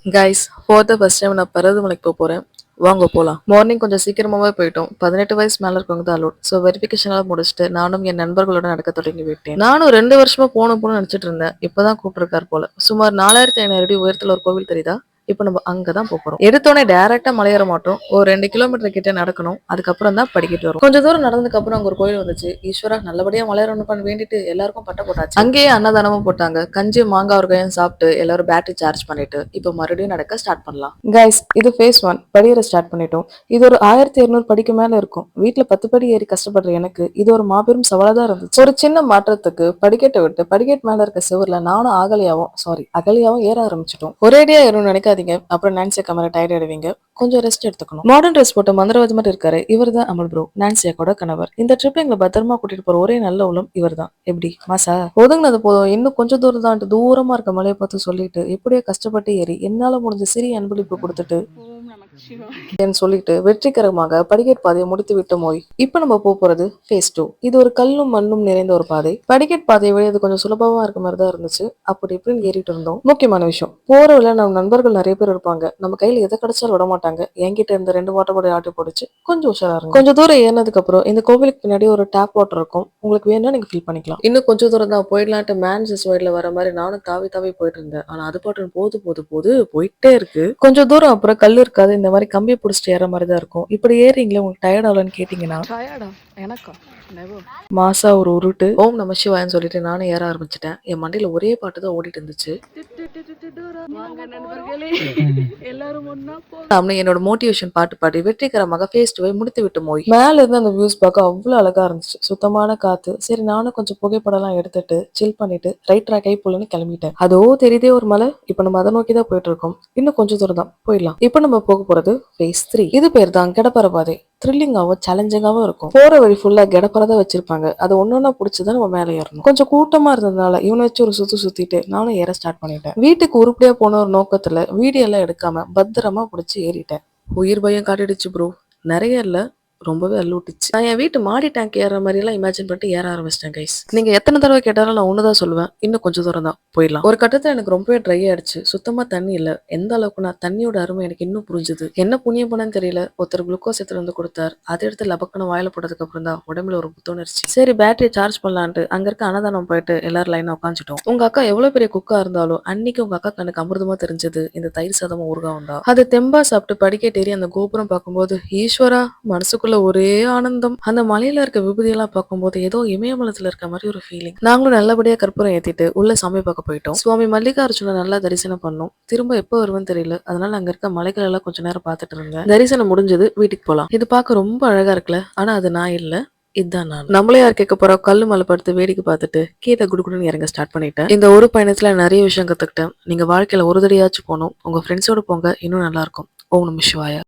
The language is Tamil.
Guys, for the first time நான் பரதமலைக்கு போறேன். வாங்க போலாம். மார்னிங் கொஞ்சம் சீக்கிரமாவே போயிட்டோம். 18 வயசு மேல இருக்கவங்க தான் அலோட். ஸோ வெரிஃபிகேஷன் எல்லாம் முடிச்சுட்டு நானும் என் நண்பர்களோட நடக்க தொடங்கி விட்டேன். நானும் 2 வருஷமா போகணும்னு நினைச்சிட்டு இருந்தேன். இப்பதான் கூப்பிட்டுருக்காரு போல. சுமார் 4500 அடி உயரத்துல ஒரு கோவில் தெரியுதா? இப்போ நம்ம அங்கதான் போறோம். எடுத்தோடனே டைரக்டா மலையேற மாட்டோம். ஒரு 2 கிலோமீட்டர் கிட்ட நடக்கணும். அதுக்கப்புறம் தான் படிக்கிட்டு வரும். கொஞ்சம் தூரம் நடந்ததுக்கு அப்புறம் அங்க ஒரு கோயில் வந்துச்சு. ஈஸ்வரா நல்லபடியா மலையேறணும் வேண்டிட்டு எல்லாருக்கும் பட்ட போட்டாச்சு. அங்கேயே அன்னதானமும் போட்டாங்க. கஞ்சி மாங்காய் ஒரு கையும் சாப்பிட்டு எல்லாரும் பேட்டரி சார்ஜ் பண்ணிட்டு இப்போ மறுபடியும் நடக்க ஸ்டார்ட் பண்ணலாம். கைஸ், இது ஃபேஸ் 1. படியேற ஸ்டார்ட் பண்ணிட்டோம். இது ஒரு 1200 படிக்கு மேல இருக்கும். வீட்டுல 10 படி ஏறி கஷ்டப்படுற எனக்கு இது ஒரு மாபெரும் சவாலா தான் இருந்துச்சு. ஒரு சின்ன மாற்றத்துக்கு படிக்கட்டை விட்டு படிக்கட்டு மேல இருக்க சிவர்ல நானும் அகலியாவும் ஏற ஆரம்பிச்சிட்டோம். ஒரேடியா ஏறணும்னு நினைக்காதீங்க. அப்புறம் நான்சி அக்கா மேல டயர்ட் ஆயிடுவீங்க. கொஞ்சம் ரெஸ்ட் எடுத்துக்கணும். மாடர்ன் ட்ரெஸ் போட்டு மந்திரவாதி மாதிரி இருக்காரு. இவர் தான் அமல் ப்ரோ, நான்சி அக்காவோட கணவர். இந்த ட்ரிப் எங்களை பத்திரமா கூட்டிட்டு போற ஒரே நல்ல உள்ளம் இவர் தான். எப்படி மாசா ஒதுங்கினது போதும், இன்னும் கொஞ்சம் தூரம் தான் தூரமா இருக்க மலையை பார்த்து சொல்லிட்டு எப்படியோ கஷ்டப்பட்டு ஏறி என்னால முடிஞ்ச சிறிய அன்பளிப்பு கொடுத்துட்டு சொல்லிட்டு வெற்றிகரமாக படிக்கட் பாதையை முடித்து விட்டு மோய். இப்ப நம்ம போறது ஃபேஸ் 2. இது ஒரு கல்லும் மண்ணும் நிறைந்த ஒரு பாதை. படிக்கட் பாதையை விட இது கொஞ்சம் சுலபமா இருக்க மாதிரி தான் இருந்துச்சு. அப்படி இப்படின்னு ஏறிட்டு இருந்தோம். முக்கியமான விஷயம், போறவல நம்ம நண்பர்கள் நிறைய பேர் இருப்பாங்க. நம்ம கையில எதை கிடைச்சாலும் விட மாட்டாங்க. என்கிட்ட இருந்த 2 வாட்டர் பாட்டில் ஆட்டி போடுச்சு. கொஞ்சம் உஷாரா இருக்கும். கொஞ்சம் தூரம் ஏறினதுக்கு அப்புறம் இந்த கோவிலுக்கு பின்னாடி ஒரு டேப் வாட்டர் இருக்கும். உங்களுக்கு வேணும்னா நீங்க ஃபில் பண்ணிக்கலாம். இன்னும் கொஞ்சம் தூரம் தான் போயிடலான்ட்டு மேன்சஸ் வைட்ல வர மாதிரி நானும் தாவி தாவி போயிட்டு இருந்தேன். ஆனா அது பாட்டு போது போயிட்டே இருக்கு. கொஞ்சம் தூரம் அப்புறம் கல் இருக்காது. இந்த மாதிரி கம்பி பிடிச்சிட்டு ஏற மாதிரி தான் இருக்கும். இப்படி ஏறீங்களே உங்களுக்கு டயர்ட் ஆகலன்னு கேட்டீங்கன்னா எனக்கா மாசா ஒரு உருட்டு ஓம் நம சிவாயன்னு சொல்லிட்டு நானும் ஏற ஆரம்பிச்சிட்டேன். என் மண்டையில ஒரே பாட்டு தான் ஓடிட்டு இருந்துச்சு. என்னோட மோட்டிவேஷன் பாட்டு பாடி வெற்றிகரமாக ஃபேஸ் 2 முடித்து விட்டு போய் மேல இருந்து அந்த வியூஸ் பார்க்க அவ்வளவு அழகா இருந்துச்சு. சுத்தமான காத்து. சரி நானும் கொஞ்சம் புகைப்படம் எடுத்துட்டு சில் பண்ணிட்டு ரைட் ட்ராக் கை புள்ளுன்னு கிளம்பிட்டேன். அதோ தெரியுதே ஒரு மலை. இப்ப நம்ம அதை நோக்கி தான் போயிட்டு இருக்கோம். இன்னும் கொஞ்சம் தூரம் தான் போயிடலாம். இப்ப நம்ம போக போறது ஃபேஸ் 3. இது பேர் தான் கடப்பர பாதை. த்ரில்லிங்காவும் சேலஞ்சிங்காவும் இருக்கும். போற வழி ஃபுல்லா கடப்பரதான் வச்சிருப்பாங்க. அது ஒன்னொன்னா புடிச்சுதான் நம்ம மேல ஏறணும். கொஞ்சம் கூட்டமா இருந்ததுனால இவனை வச்சு ஒரு சுத்திட்டு நானும் ஏற ஸ்டார்ட் பண்ணிட்டேன். வீட்டுக்கு உருப்படியா போன ஒரு நோக்கத்துல வீடியோ எல்லாம் எடுக்காம பத்திரமா புடிச்சு ஏறிட்டேன். உயிர் பயம் காட்டிடுச்சு ப்ரோ. நிறைய இல்ல, ரொம்பவே அள்ளூட்டுச்சு. நான் என் வீட்டு மாடி டேங்க் ஏற மாதிரி எல்லாம் இமேஜின் பண்ணிட்டு ஏற ஆரம்பிச்சிட்டேன் கைஸ். நீங்க எத்தனை தடவை கேட்டாலும் நான் ஒண்ணுதான் சொல்லுவேன், இன்னும் கொஞ்சம் தூரம் தான் போயிடலாம். ஒரு கட்டத்துல எனக்கு ரொம்பவே ட்ரை ஆயிடுச்சு. சுத்தமா தண்ணி இல்ல. எந்த அளவுக்கு நான் தண்ணியோட அருமை எனக்கு இன்னும் புரிஞ்சுது. என்ன புண்ணியம் பண்ணன்னு தெரியல, ஒருத்தர் குளுக்கோஸ் எடுத்து வந்து கொடுத்தார். அதை எடுத்து லபக்கன வாயில போட்டதுக்கு அப்புறம் தான் உடம்புல ஒரு புத்துணர்ச்சி. சரி பேட்டரி சார்ஜ் பண்ணலான்ட்டு அங்க இருக்க அன்னதானம் போயிட்டு எல்லாரும் லைனா உட்காந்துட்டோம். உங்க அக்கா எவ்வளவு பெரிய குக்கா இருந்தாலும் அன்னைக்கு உங்க அக்கா எனக்கு அமிர்தமா தெரிஞ்சது இந்த தயிர் சாதமும் ஊறுகாவும் தான். அது தெம்பா சாப்பிட்டு படிக்கட்டேறி அந்த கோபுரம் பார்க்கும்போது ஈஸ்வரா மனசுக்குள்ள ஒரே ஆனந்தம். அந்த மலையில இருக்க விபூதியெல்லாம் பார்க்கும்போது ஏதோ இமயமலத்துல இருக்க மாதிரி ஒரு ஃபீலிங். நாங்களும் நல்லபடியா கற்பூரம் ஏத்திட்டு உள்ள சாமி பார்க்க போயிட்டோம். சுவாமி மல்லிகார்ஜுன நல்லா தரிசனம் பண்ணோம். திரும்ப எப்போ வருவேன்னு தெரியல. அதனால அங்க இருக்க மலைகள் எல்லாம் கொஞ்ச நேரம் பார்த்துட்டு இருந்தேன். தரிசனம் முடிஞ்சது, வீட்டுக்கு போலாம். இது பார்க்க ரொம்ப அழகா இருக்குல்ல, ஆனா அது நான் இல்ல, இதுதான் நான். நம்மளே யார் கேட்க போறோம். கல்லு மலை படுத்து வேடிக்கை பார்த்துட்டு கீழே குடுக்குன்னு இறங்க ஸ்டார்ட் பண்ணிட்டேன். இந்த ஒரு பயணத்துல நிறைய விஷயம் கத்துக்கிட்டேன். நீங்க வாழ்க்கையில ஒரு தடையாச்சும் போகணும். உங்க ஃப்ரெண்ட்ஸோட போங்க, இன்னும் நல்லா இருக்கும். ஓம் நம சிவாய.